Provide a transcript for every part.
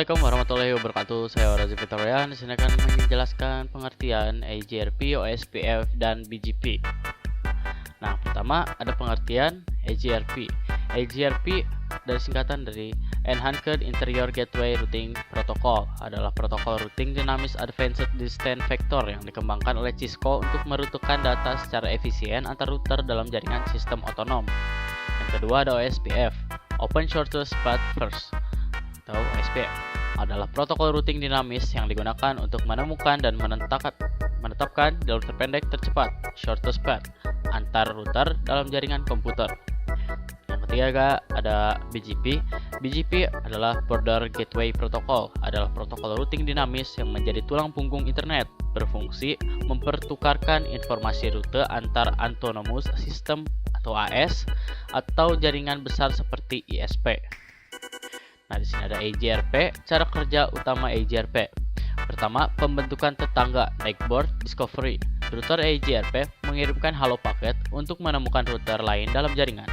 Assalamualaikum warahmatullahi wabarakatuh. Saya Razi Fitorian. Di sini akan menjelaskan pengertian EGRP, OSPF, dan BGP. Nah, pertama ada pengertian EGRP. EGRP dari singkatan dari Enhanced Interior Gateway Routing Protocol, adalah protokol routing dinamis Advanced Distance Vector yang dikembangkan oleh Cisco untuk meruntuhkan data secara efisien antar router dalam jaringan sistem otonom. Yang kedua ada OSPF, Open Shortest Path First, atau OSPF, adalah protokol routing dinamis yang digunakan untuk menemukan dan menetapkan jalur terpendek tercepat shortest path antar router dalam jaringan komputer. Yang ketiga ada BGP. BGP adalah Border Gateway Protocol, adalah protokol routing dinamis yang menjadi tulang punggung internet, berfungsi mempertukarkan informasi rute antar autonomous system atau AS atau jaringan besar seperti ISP. Nah, di sini ada EGRP. Cara kerja utama EGRP. Pertama, pembentukan tetangga Neighbor Discovery. Router EGRP mengirimkan halo paket untuk menemukan router lain dalam jaringan.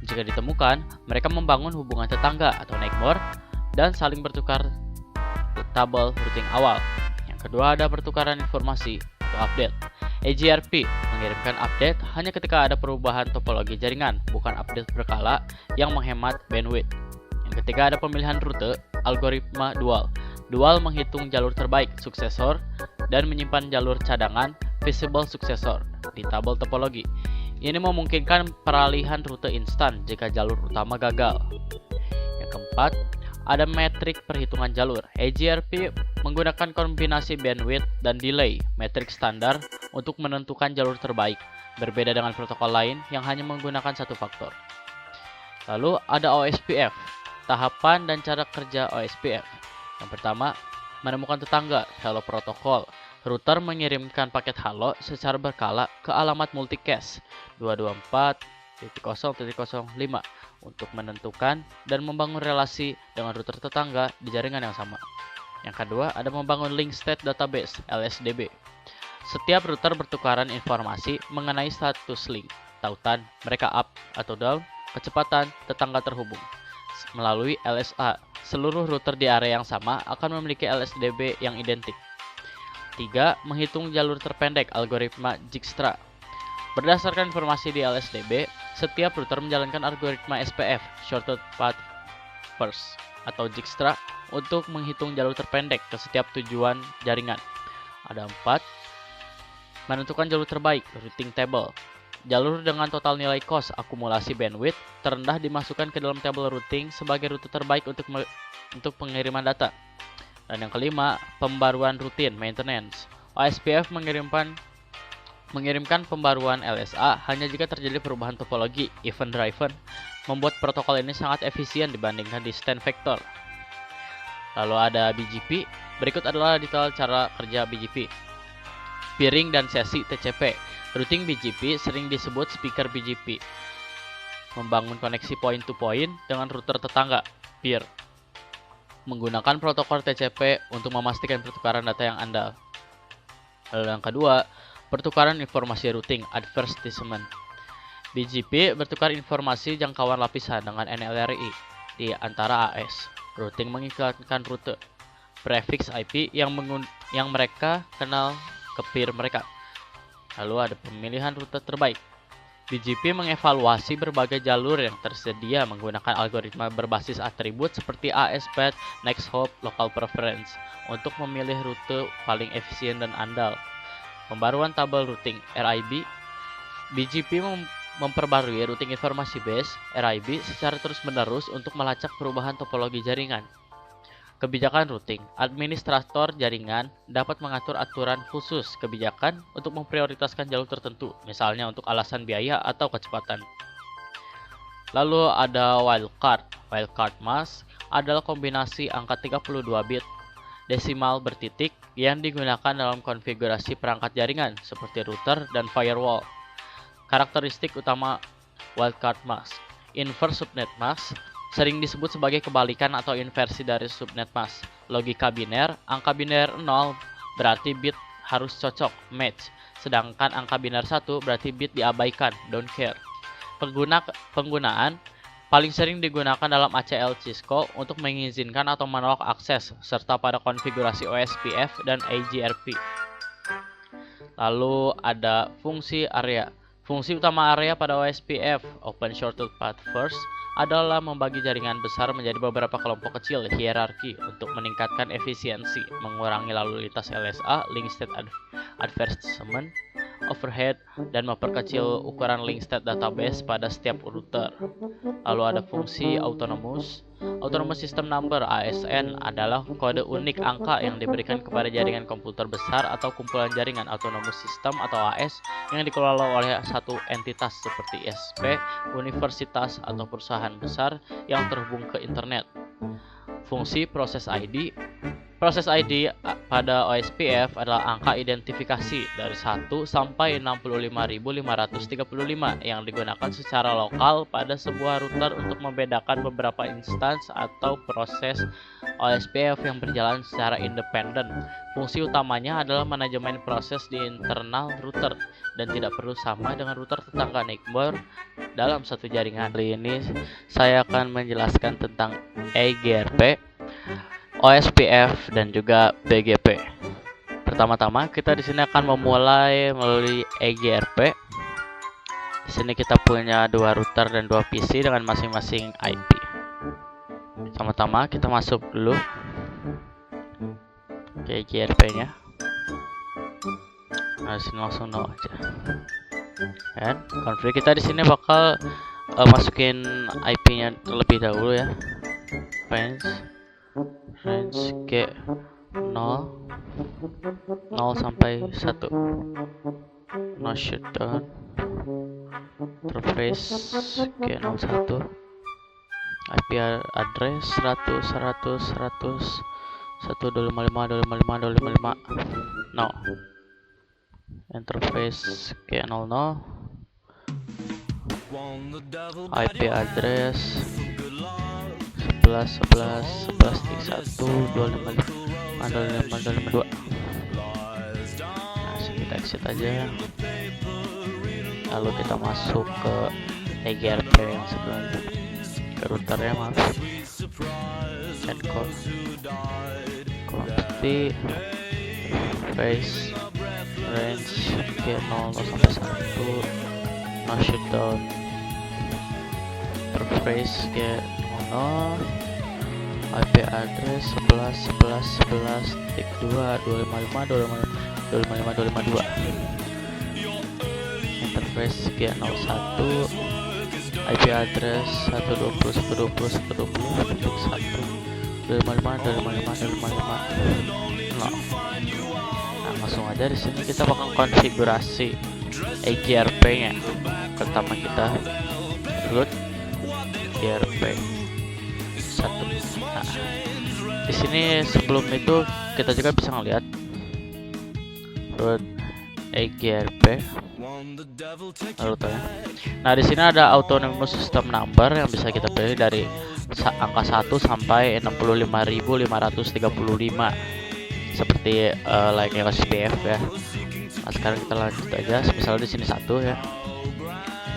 Jika ditemukan, mereka membangun hubungan tetangga atau neighbor dan saling bertukar tabel routing awal. Yang kedua ada pertukaran informasi atau update. EGRP mengirimkan update hanya ketika ada perubahan topologi jaringan, bukan update berkala yang menghemat bandwidth. Yang ketiga ada pemilihan rute, algoritma dual. Dual menghitung jalur terbaik, suksesor, dan menyimpan jalur cadangan, visible successor, di tabel topologi. Ini memungkinkan peralihan rute instan jika jalur utama gagal. Yang keempat, ada metrik perhitungan jalur. EGRP menggunakan kombinasi bandwidth dan delay, metrik standar untuk menentukan jalur terbaik, berbeda dengan protokol lain yang hanya menggunakan satu faktor. Lalu ada OSPF. Tahapan dan cara kerja OSPF. Yang pertama, menemukan tetangga, hello protokol. Router mengirimkan paket halo secara berkala ke alamat multicast 224.0.05 untuk menentukan dan membangun relasi dengan router tetangga di jaringan yang sama. Yang kedua, ada membangun link state database, LSDB. Setiap router bertukaran informasi mengenai status link, tautan mereka up atau down, kecepatan tetangga terhubung. Melalui LSA, seluruh router di area yang sama akan memiliki LSDB yang identik. 3. Menghitung jalur terpendek, algoritma Dijkstra. Berdasarkan informasi di LSDB, setiap router menjalankan algoritma SPF, Shortest Path First, atau Dijkstra, untuk menghitung jalur terpendek ke setiap tujuan jaringan. Ada 4. Menentukan jalur terbaik, routing table. Jalur dengan total nilai cost akumulasi bandwidth terendah dimasukkan ke dalam tabel routing sebagai rute terbaik untuk pengiriman data. Dan yang kelima, pembaruan rutin, maintenance. OSPF mengirimkan pembaruan LSA hanya jika terjadi perubahan topologi, event driven, membuat protokol ini sangat efisien dibandingkan distance vector. Lalu ada BGP. Berikut adalah detail cara kerja BGP. Peering dan sesi TCP. Routing BGP sering disebut speaker BGP. Membangun koneksi point-to-point dengan router tetangga, peer. Menggunakan protokol TCP untuk memastikan pertukaran data yang andal. Lalu yang kedua, pertukaran informasi routing, advertisement. BGP bertukar informasi jangkauan lapisan dengan NLRI di antara AS. Routing mengiklankan rute, prefix IP yang mereka kenal ke peer mereka. Lalu ada pemilihan rute terbaik. BGP mengevaluasi berbagai jalur yang tersedia menggunakan algoritma berbasis atribut seperti AS-Path, Next Hop, Local Preference untuk memilih rute paling efisien dan andal. Pembaruan tabel routing, RIB. BGP memperbarui routing informasi base, RIB, secara terus-menerus untuk melacak perubahan topologi jaringan. Kebijakan routing. Administrator jaringan dapat mengatur aturan khusus kebijakan untuk memprioritaskan jalur tertentu, misalnya untuk alasan biaya atau kecepatan. Lalu ada wildcard. Wildcard mask adalah kombinasi angka 32 bit desimal bertitik yang digunakan dalam konfigurasi perangkat jaringan seperti router dan firewall. Karakteristik utama wildcard mask. Inverse subnet mask sering disebut sebagai kebalikan atau inversi dari subnet mask. Logika biner, angka biner 0 berarti bit harus cocok, match. Sedangkan angka biner 1 berarti bit diabaikan, don't care. Penggunaan paling sering digunakan dalam ACL Cisco untuk mengizinkan atau menolak akses, serta pada konfigurasi OSPF dan AGRP. Lalu ada fungsi area. Fungsi utama area pada OSPF, Open Shortcut Path First, adalah membagi jaringan besar menjadi beberapa kelompok kecil hierarki untuk meningkatkan efisiensi, mengurangi lalu lintas LSA, link state advertisement, overhead, dan memperkecil ukuran link state database pada setiap router. Lalu ada fungsi autonomous. Autonomous System Number (ASN) adalah kode unik angka yang diberikan kepada jaringan komputer besar atau kumpulan jaringan autonomous system atau AS yang dikelola oleh satu entitas seperti ISP, universitas, atau perusahaan besar yang terhubung ke internet. Fungsi Process ID. Proses ID pada OSPF adalah angka identifikasi dari 1 sampai 65.535 yang digunakan secara lokal pada sebuah router untuk membedakan beberapa instans atau proses OSPF yang berjalan secara independen. Fungsi utamanya adalah manajemen proses di internal router dan tidak perlu sama dengan router tetangga neighbor dalam satu jaringan. Kali ini saya akan menjelaskan tentang EGRP, OSPF, dan juga BGP. Pertama-tama kita di sini akan memulai melalui EGRP. Di sini kita punya 2 router dan 2 PC dengan masing-masing IP. Pertama-tama kita masuk dulu ke EGRP-nya. Nah, di sini langsung no aja. Dan config kita di sini bakal masukin IP-nya terlebih dahulu ya. Range ke 0 sampai 1, no shutdown, interface ke 01, IP address 100.100.125.255.255, no, interface ke 00, IP address 11.11.11.31.255.255.252. Nah, kita exit aja. Lalu kita masuk ke EGRP yang sebelumnya, ke routernya, maaf. Add config face range ke 0 sampai 1, no shutdown, interface ke 0, IP address 11.11.11.255.255.252, interface ke 01, IP address 120.120.1.255.255.255.255. Nah, langsung aja di sini kita bakal konfigurasi EGRP-nya. Pertama kita root EGRP 1. Nah, di sini sebelum itu kita juga bisa ngelihat root EGRP routernya. Nah, di sini ada autonomous system number yang bisa kita pilih dari angka 1 sampai 65.535 seperti layaknya OSPF ya. Nah, sekarang kita lanjut aja. Misalnya di sini 1 ya.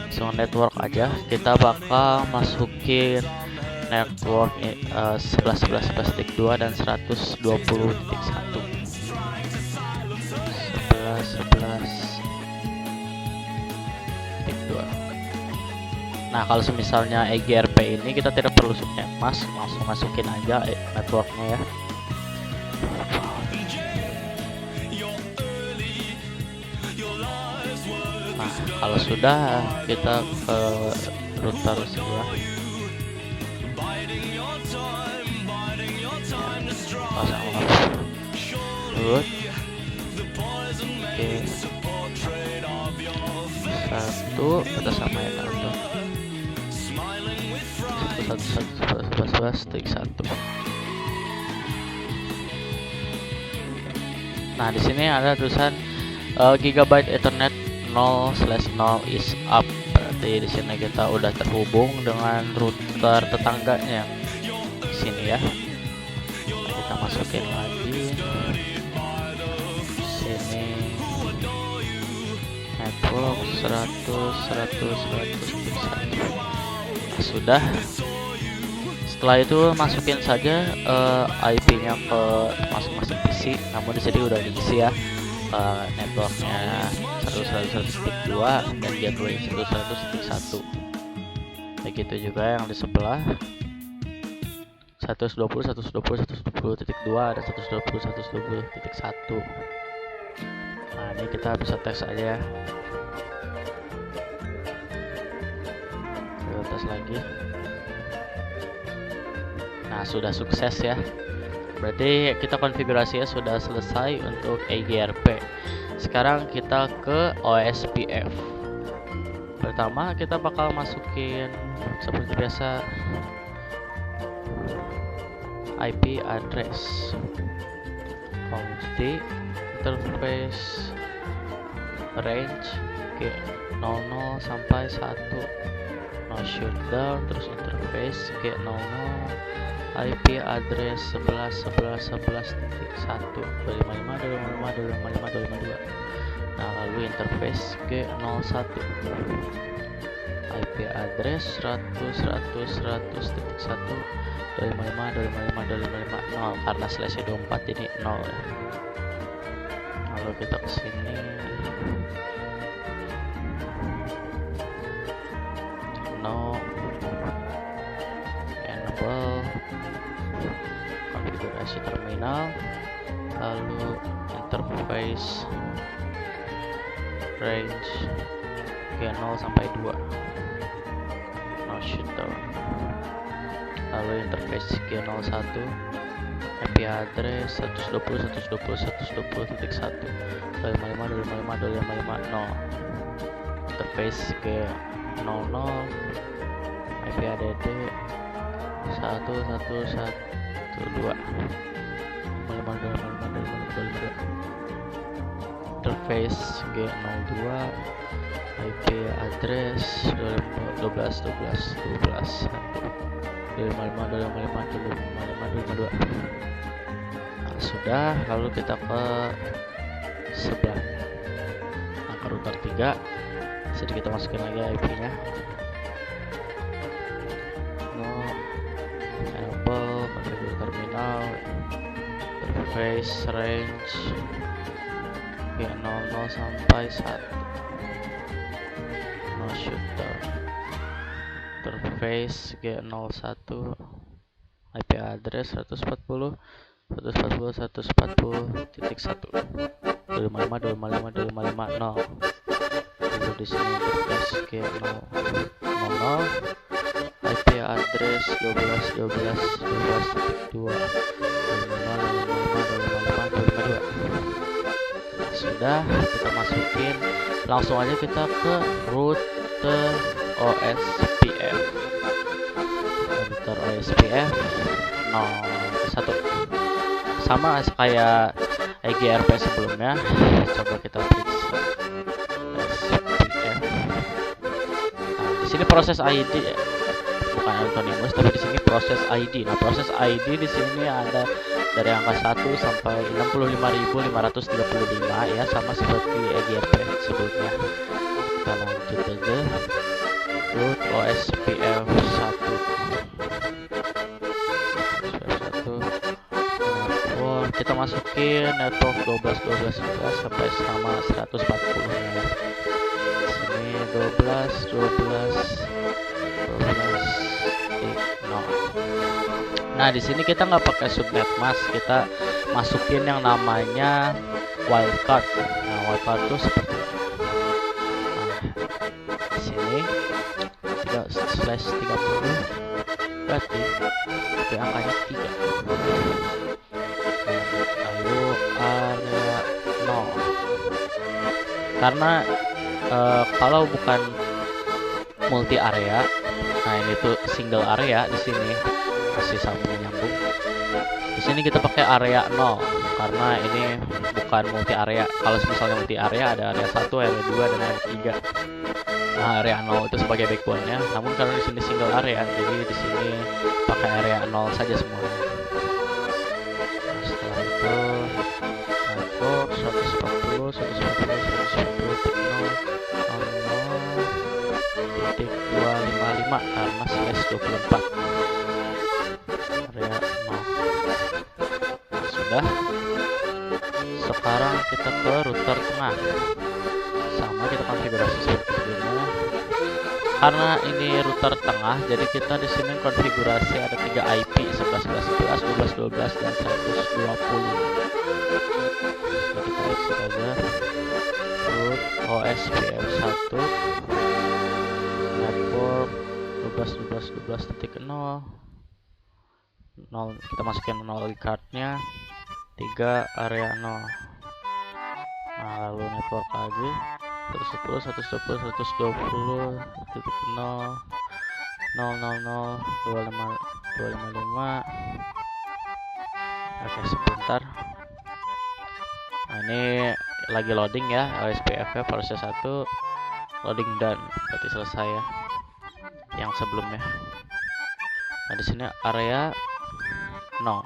Langsung network aja. Kita bakal masukin network 11.11.11.2 dan 120.1. 11.11.2. Nah, kalau misalnya EGRP ini kita tidak perlu subnetmask, langsung masukin aja networknya ya. Nah, kalau sudah, kita ke router sebelah. Root oke, 1 kita samain aja 1. Nah, di sini ada tulisan gigabyte Ethernet 0/0 is up. Berarti di sini kita udah terhubung dengan router tetangganya di sini ya. Nah, kita masukin lagi sini network 100.100.100.1. sudah. Setelah itu masukin saja IP-nya ke masing-masing PC. Namun di sini udah diisi ya, networknya 100.100.2 dan gateway 100.100.1. Begitu juga yang di sebelah 120.120.120.2 dan 120.120.1. Nah, ini kita bisa tes aja ya. Kita tes lagi. Nah, sudah sukses ya. Berarti kita konfigurasinya sudah selesai untuk EGRP. Sekarang kita ke OSPF. Pertama kita bakal masukin seperti biasa IP address, const interface range ke 00 sampai 1, no shutdown, terus interface ke 00, IP address 11.11.11.1 255.255.255.252. Nah, lalu interface ke 01, IP address 100.100.100.1 255.255.255.0 karena slash 24 ini 0 ya. Lalu kita kesini, no enable konfigurasi terminal, lalu interface range ke 0 sampai 2, no shutdown. Lalu interface ke 01, IP address 120.120.120.1 255.255.255.0, interface ke 00, IP add 1112 interface G02, IP address 12.12.12.1 255.255.255.252. Nah, sudah. Lalu kita ke sebelahnya. Nah, ke router 3 jadi kita masukin lagi IP-nya, no enable konfigurasi terminal, interface range G00 sampai 1, no shutdown, interface G01, IP address 140.140.140.1 255.255.255.0. Lalu di sini interface G00, IP address 12.12.12.2 255.255.252. Sudah, kita masukin, langsung aja kita ke router OSPF. Router OSPF 01 sama kayak EGRP sebelumnya. Coba kita periksa OSPF. Nah, di sini proses ID ya, bukan Anonymous, tapi di sini proses ID. Nah, proses ID di sini ada dari angka 1 sampai 65.535 ya, sama seperti EGRP sebelumnya. Kita lanjut aja, root OSPF 1 network, kita masukin network 12.12.11 sampai sama 140 ya. Sini 12.12.12.0. Nah, di sini kita nggak pakai subnet mask, kita masukin yang namanya wildcard. Nah, wildcard itu seperti ini. Nah, di sini 3/30 berarti angkanya 3. Lalu area 0. Karena kalau bukan multi area, nah ini tuh single area, di sini masih sambung nyambung. Di sini kita pakai area 0 karena ini bukan multi area. Kalau misalnya multi area ada area 1, area 2 dan area 3. Nah, area 0 itu sebagai backbone-nya. Namun karena di sini single area, jadi di sini pakai area 0 saja semuanya. Nah, setelah itu network 140.140.140.0.0.255 karena /24 area 0. Nah, sudah. Sekarang kita ke router tengah. Sama kita konfigurasi seperti ini. Karena ini router tengah, jadi kita di sini konfigurasi ada 3 IP 11.11, 12.12 dan 120. Jadi kita exit aja. Root OSPF1 network 12.12.12.0 kita masukin 0 cardnya 3 area 0. Nah, lalu network lagi 110 120 120 titik 0 000 255. Oke, sebentar. Nah, ini lagi loading ya, OSPF nya proses 1 loading done, berarti selesai ya yang sebelumnya. Nah, di sini area 0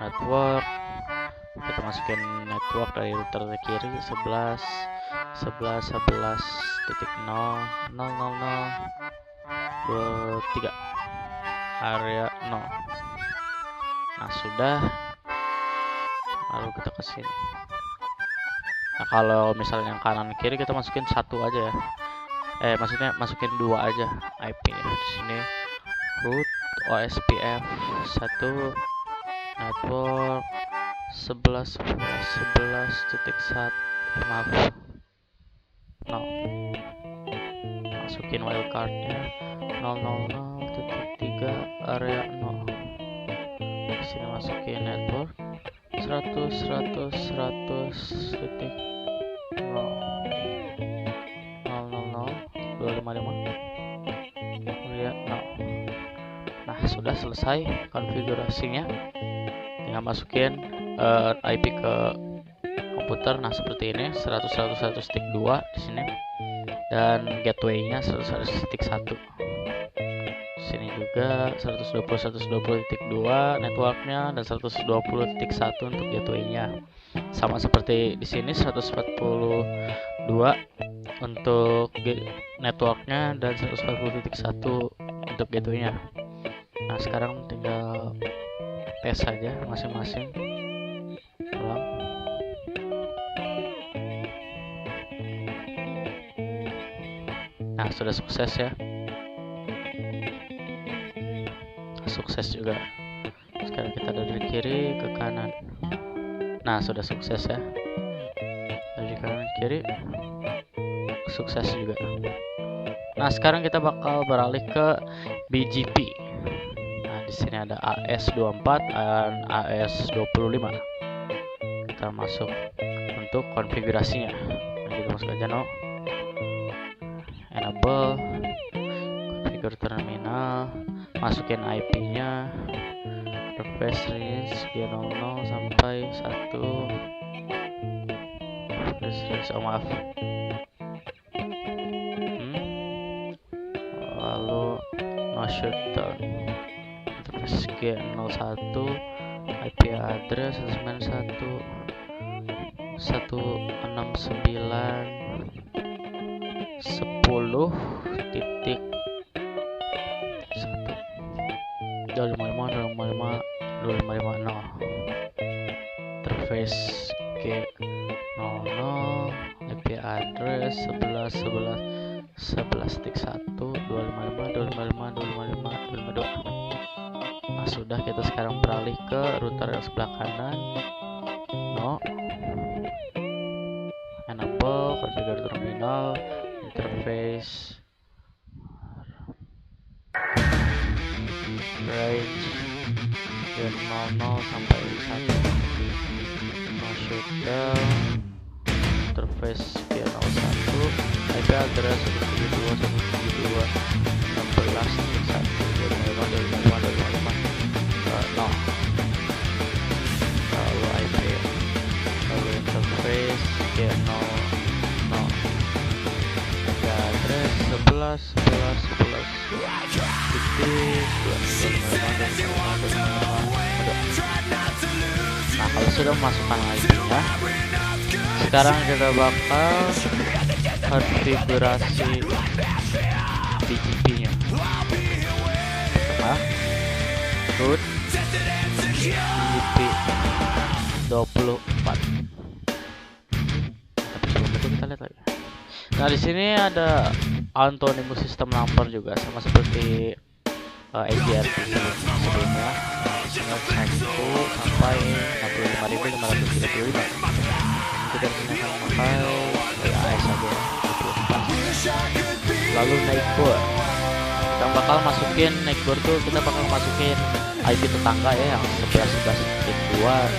network, kita masukin network dari router kiri 11 titik 0 000 23 area 0. Nah, sudah. Lalu kita ke sini. Nah, kalau misalnya yang kanan kiri kita masukin 1 aja ya. Maksudnya masukin 2 aja IP-nya. Di sini root OSPF 1 network 11.11.1 maaf 0. Masukin wildcardnya 000.3 area 0. Di sini masukin network 100 titik 0 255 area 0. Nah, sudah selesai konfigurasinya. Tinggal masukin IP ke komputer. Nah, seperti ini 100.100.2 di sini dan gateway-nya 100.1. Sini juga 120.120.2 networknya dan 120.1 untuk gateway-nya. Sama seperti di sini 142 untuk networknya dan 140.1 untuk gateway-nya. Nah, sekarang tinggal tes saja masing-masing. Ulang. Nah, sudah sukses ya. Sukses juga. Sekarang kita dari kiri ke kanan. Nah, sudah sukses ya. Dari kanan ke kiri sukses juga. Nah, sekarang kita bakal beralih ke BGP. Nah, di sini ada AS24 dan AS25. Kita masuk untuk konfigurasinya. Nah, kita masuk aja enable configure terminal, masukin IP-nya request range G00 sampai 1 range, maaf. Lalu no shutdown interface G01 IP address 191.169.10 titik 1 255 interface G00 IP address 11.11.1.255.255.255.255. Nah, sudah. Kita sekarang beralih ke router yang sebelah kanan. Enable configure terminal interface range dari 00 sampai 1 no shutdown interface G01 IP address 172.168.16.1.255.255.255.0. lalu IP, lalu interface G00 IP address 11.11.11.11. Nah, kalau sudah memasukkan IP-nya, sekarang kita bakal konfigurasi BGP-nya. Pertama, root BGP 24. Tapi sebelum itu kita lihat lagi. Nah, di sini ada antonymous system number juga sama seperti AGRP sebelumnya. 1 sampai 65.535. Kita sini akan memakai AS aja 24. Lalu neighbor, kita bakal masukin neighbor tuh, kita bakal masukin IP tetangga ya, yang 11.11.2 dan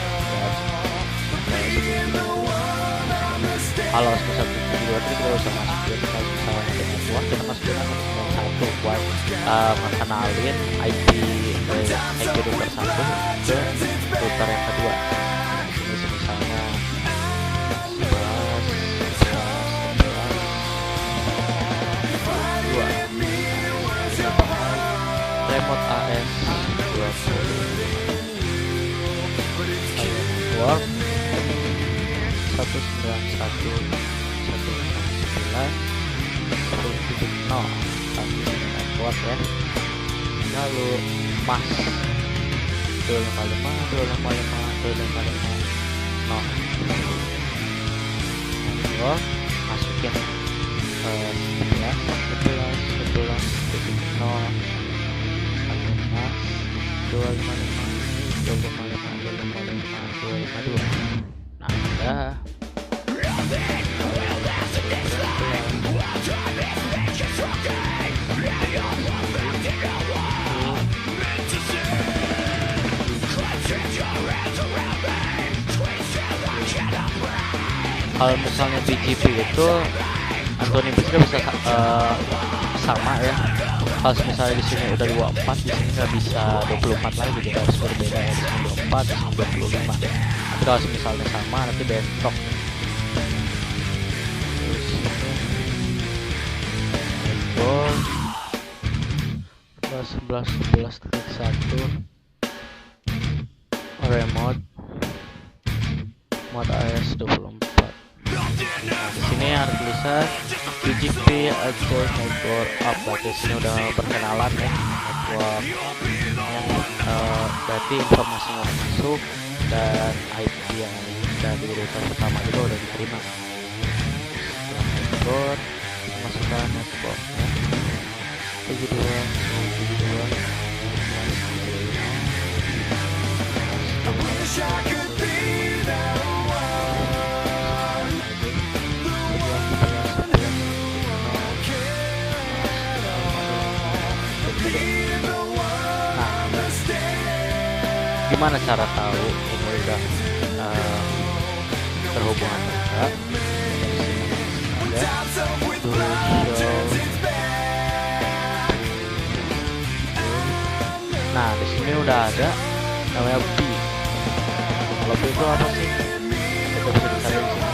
kalau 11.11.2 itu kita usah masukin. Kalau misalnya ada network, kita masukin 1 buat mengenalin IP router 1 ke router yang kedua. Ini misalnya 11.11.2 remote AS 20 network 191.169.10.0 network ya. Lalu mas 255.255.255.0 network, masukin 11.11.11.0 255.255.255.252. Nah, udah. Kalau misalnya BGP itu antonymous bisa sama ya. Kalau misalnya di sini udah 24, di sini nggak bisa 24 lagi, kita harus berbeda ya. Di sini 24, di sini 25. Tapi kalau misalnya sama nanti bentrok. Terus 11.11.1 remote mod AS 24. Nah, di sini ada tulisan BGP access network up. Berarti sini udah perkenalan ya network yang berarti informasinya udah masuk dan IP yang dari router pertama juga udah diterima. Network masukkan networknya 72. Gimana cara tahu ini udah terhubung atau enggak? Nah, di sini udah ada namanya B. Kalau B itu apa sih? Kita bisa dicari di sini.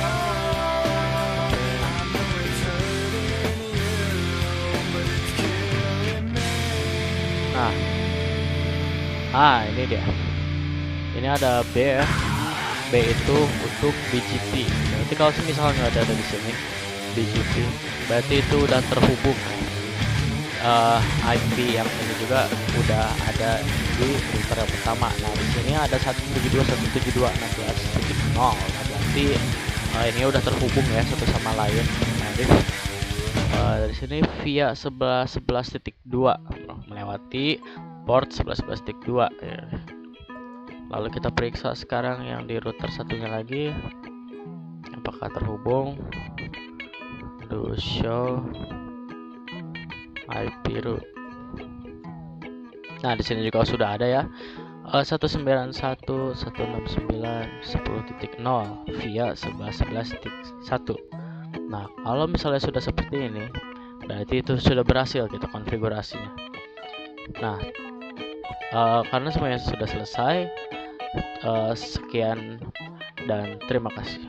Nah, ini dia. Ini ada B ya. B itu untuk BGP. Berarti kalau misalnya ada di sini BGP, berarti itu udah terhubung. IP yang ini juga udah ada di router yang pertama. Nah, di sini ada 172.172.16.0. Nah, berarti ini udah terhubung ya satu sama lain. Nah, dari sini via 11.11.2 melewati port 11.11.2 ya. Lalu kita periksa sekarang yang di router satunya lagi apakah terhubung. Do show IP root. Nah, di sini juga sudah ada ya 191.169.10.0 via 11.11.1. Nah, kalau misalnya sudah seperti ini, berarti itu sudah berhasil kita konfigurasinya. Nah, karena semuanya sudah selesai, sekian dan terima kasih.